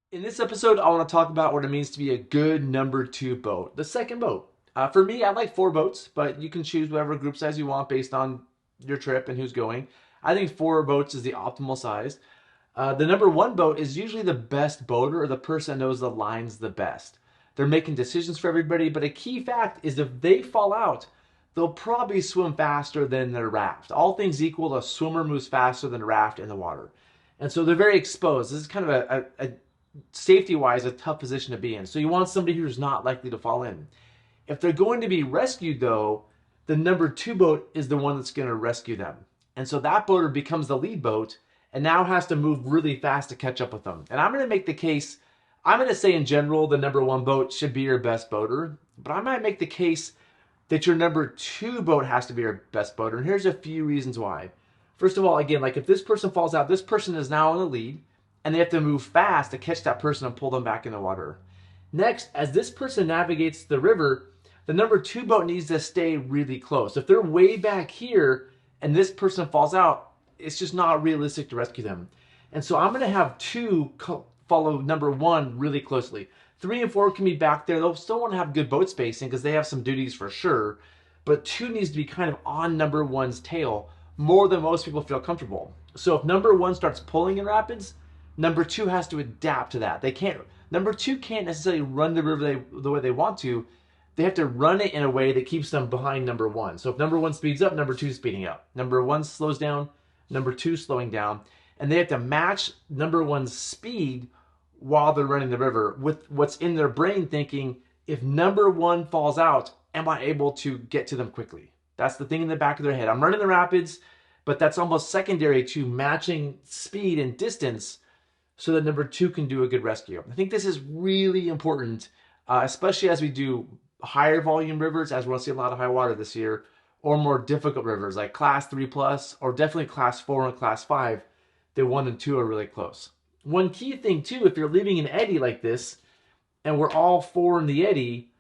In this episode, I want to talk about what it means to be a good number two boat, the second boat. For me, I like four boats, but you can choose whatever group size you want based on your trip and who's going. I think four boats is the optimal size. The number one boat is usually the best boater or the person that knows the lines the best. They're making decisions for everybody, but a key fact is if they fall out, they'll probably swim faster than their raft. All things equal, a swimmer moves faster than a raft in the water. And so they're very exposed. This is kind of a safety wise, a tough position to be in. So you want somebody who's not likely to fall in. If they're going to be rescued, though, the number two boat is the one that's going to rescue them. And so that boater becomes the lead boat and now has to move really fast to catch up with them. And I'm going to make the case, I'm going to say in general, the number one boat should be your best boater, but I might make the case that your number two boat has to be your best boater. And here's a few reasons why. First of all, again, like if this person falls out, this person is now in the lead and they have to move fast to catch that person and pull them back in the water. Next, as this person navigates the river, the number two boat needs to stay really close. If they're way back here and this person falls out, it's just not realistic to rescue them. And so I'm going to have two follow number one really closely. Three and four can be back there. They'll still want to have good boat spacing because they have some duties for sure. But two needs to be kind of on number one's tail more than most people feel comfortable. So if number one starts pulling in rapids, number two has to adapt to that. They can't. Number two can't necessarily run the river the way they want to. They have to run it in a way that keeps them behind number one. So if number one speeds up, number two is speeding up. Number one slows down, number two slowing down, and they have to match number one's speed while they're running the river with what's in their brain thinking, if number one falls out, am I able to get to them quickly? That's the thing in the back of their head. I'm running the rapids, but that's almost secondary to matching speed and distance so that number two can do a good rescue. I think this is really important, especially as we do higher volume rivers, as we're going to see a lot of high water this year, or more difficult rivers like class 3 plus, or definitely class 4 and class 5. The 1 and 2 are really close. One key thing too, if you're leaving an eddy like this, and we're all four in the eddy,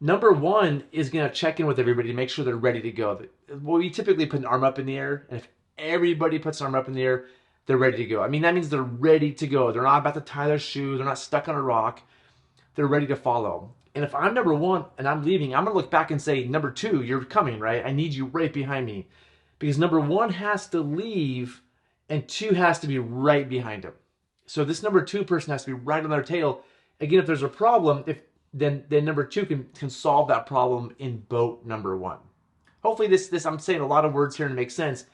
number one is going to check in with everybody to make sure they're ready to go. Well, we typically put an arm up in the air, and if everybody puts an arm up in the air, they're ready to go. I mean, that means they're ready to go. They're not about to tie their shoe. They're not stuck on a rock. They're ready to follow. And if I'm number one and I'm leaving, I'm going to look back and say, number two, you're coming, right? I need you right behind me. Because number one has to leave and two has to be right behind him. So this number two person has to be right on their tail. Again, if there's a problem, then number two can solve that problem in boat number one. Hopefully this I'm saying a lot of words here and it makes sense.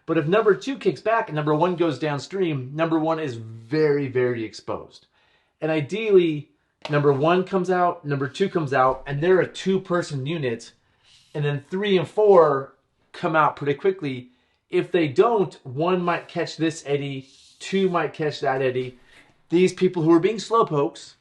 But if number two kicks back and number one goes downstream, number one is very, very exposed. And ideally, number one comes out, number two comes out, and they're a two-person unit. And then three and four come out pretty quickly. If they don't, one might catch this eddy, two might catch that eddy. These people who are being slowpokes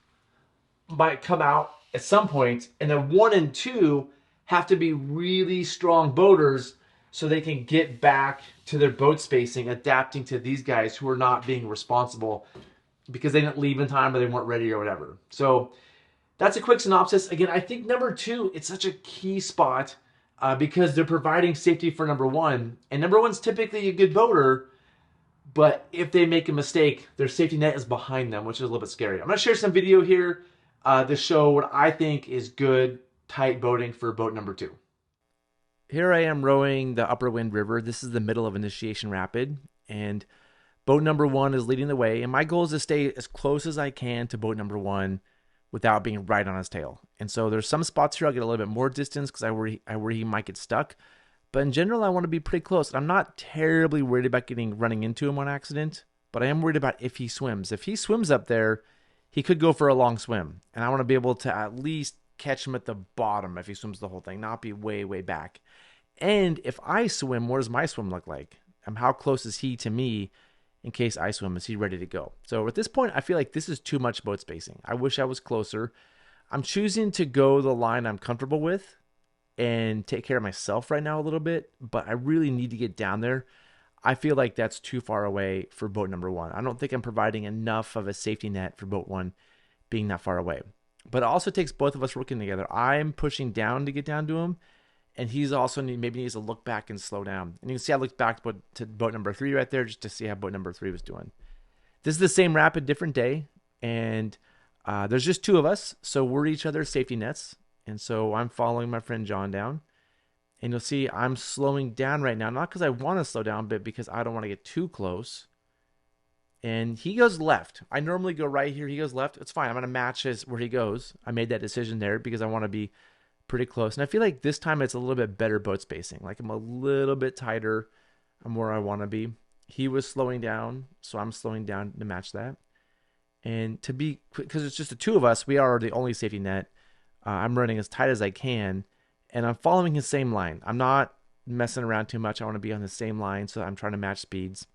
might come out at some point, and then one and two have to be really strong boaters so they can get back to their boat spacing, adapting to these guys who are not being responsible because they didn't leave in time or they weren't ready or whatever. So that's a quick synopsis. Again, I think number two, it's such a key spot because they're providing safety for number one. And number one's typically a good boater, but if they make a mistake, their safety net is behind them, which is a little bit scary. I'm going to share some video here to show what I think is good, tight boating for boat number two. Here I am rowing the Upper Wind River. This is the middle of Initiation Rapid, and boat number one is leading the way. And my goal is to stay as close as I can to boat number one without being right on his tail. And so there's some spots here I'll get a little bit more distance because I worry he might get stuck. But in general, I want to be pretty close. I'm not terribly worried about running into him on accident, but I am worried about if he swims. If he swims up there, he could go for a long swim. And I want to be able to at least catch him at the bottom if he swims the whole thing, not be way, way back. And if I swim, what does my swim look like? How close is he to me in case I swim? Is he ready to go? So at this point, I feel like this is too much boat spacing. I wish I was closer. I'm choosing to go the line I'm comfortable with and take care of myself right now a little bit, but I really need to get down there. I feel like that's too far away for boat number one. I don't think I'm providing enough of a safety net for boat one being that far away. But it also takes both of us working together. I'm pushing down to get down to him, and he's also maybe needs to look back and slow down. And you can see I looked back to boat number three right there just to see how boat number three was doing. This is the same rapid, different day. and there's just two of us, so we're each other's safety nets. And so I'm following my friend John down, and you'll see I'm slowing down right now, not because I want to slow down, but because I don't want to get too close. And he goes left. I normally go right here. He goes left. It's fine. I'm going to match his where he goes. I made that decision there because I want to be pretty close. And I feel like this time it's a little bit better boat spacing. Like I'm a little bit tighter. I'm where I want to be. He was slowing down, so I'm slowing down to match that. And to be, because it's just the two of us, we are the only safety net. I'm running as tight as I can, and I'm following his same line. I'm not messing around too much. I want to be on the same line, so I'm trying to match speeds.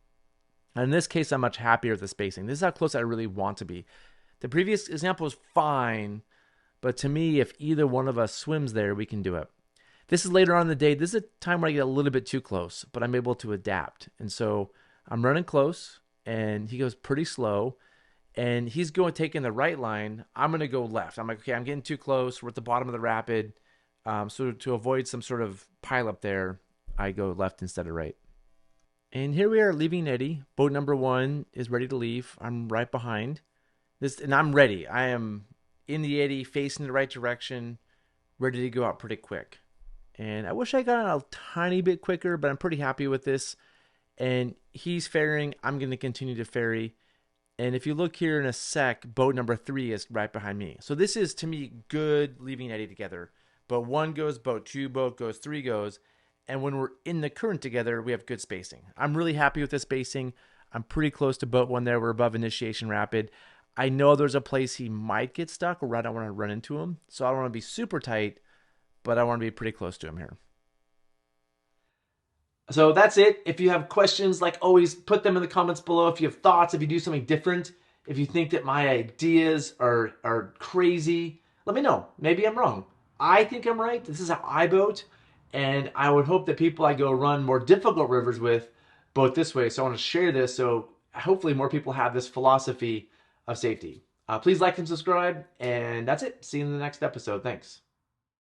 And in this case, I'm much happier with the spacing. This is how close I really want to be. The previous example was fine, but to me, if either one of us swims there, we can do it. This is later on in the day. This is a time where I get a little bit too close, but I'm able to adapt. And so I'm running close, and he goes pretty slow, and he's going taking the right line. I'm going to go left. I'm like, okay, I'm getting too close. We're at the bottom of the rapid. So to avoid some sort of pileup there, I go left instead of right. And here we are leaving Eddie. Boat number one is ready to leave. I'm right behind this, and I'm ready. I am in the eddy, facing the right direction, ready to go out pretty quick. And I wish I got out a tiny bit quicker, but I'm pretty happy with this. And he's ferrying. I'm going to continue to ferry. And if you look here in a sec, boat number three is right behind me. So this is, to me, good leaving Eddie together. Boat one goes, boat two, boat goes, three goes. And when we're in the current together, we have good spacing. I'm really happy with this spacing. I'm pretty close to boat one there. We're above initiation rapid. I know there's a place he might get stuck or I don't want to run into him. So I don't want to be super tight, but I want to be pretty close to him here. So that's it. If you have questions, like always, put them in the comments below. If you have thoughts, if you do something different, if you think that my ideas are crazy, let me know. Maybe I'm wrong. I think I'm right. This is how I boat. And I would hope that people I go run more difficult rivers with boat this way. So I want to share this so hopefully more people have this philosophy of safety. Please like and subscribe. And that's it. See you in the next episode. Thanks.